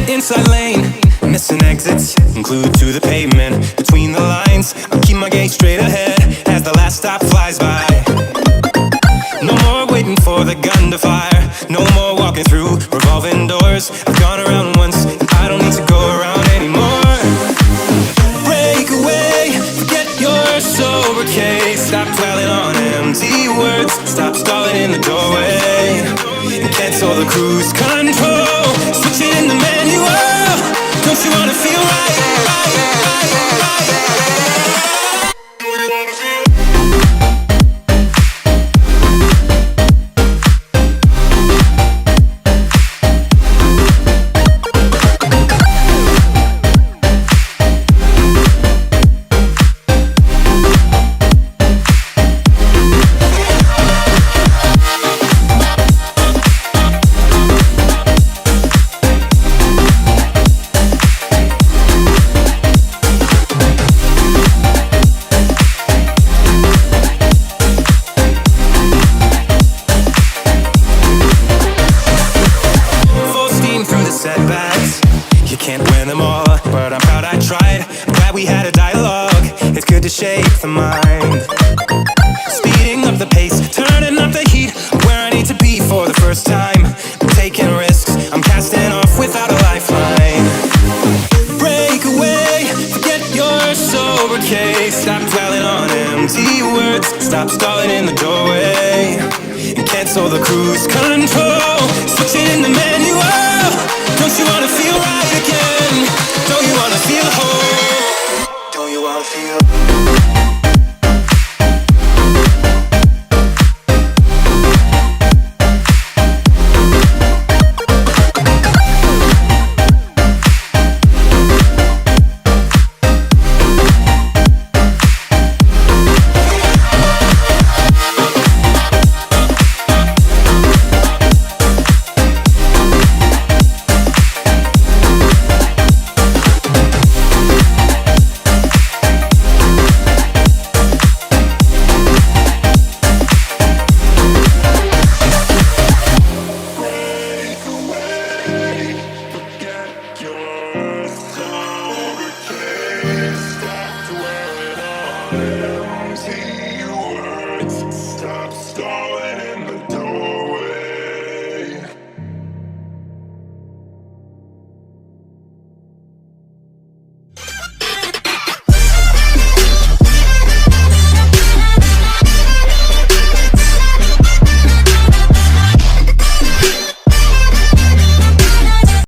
Inside lane, missing exits, glued to the pavement. Between the lines, I'll keep my gaze straight ahead as the last stop flies by. No more waiting for the gun to fire, no more walking through revolving doors. I've gone around once, and I don't need to go around anymore. Break away, forget your sober case. Stop dwelling on empty words, stop stalling in the doorway, and cancel the cruise control. Switch it in the manual. Don't you wanna feel right? Setbacks, you can't win them all, but I'm proud I tried. I'm glad we had a dialogue. It's good to shape the mind, speeding up the pace, turning up the heat. I'm where I need to be for the first time. I'm taking risks, I'm casting off without a lifeline. Break away, forget your sober case. Stop dwelling on empty words, stop stalling in the doorway, and cancel the cruise control. Switch it in the manual. Don't you wanna feel right again? Don't you wanna feel whole? Don't you wanna feel?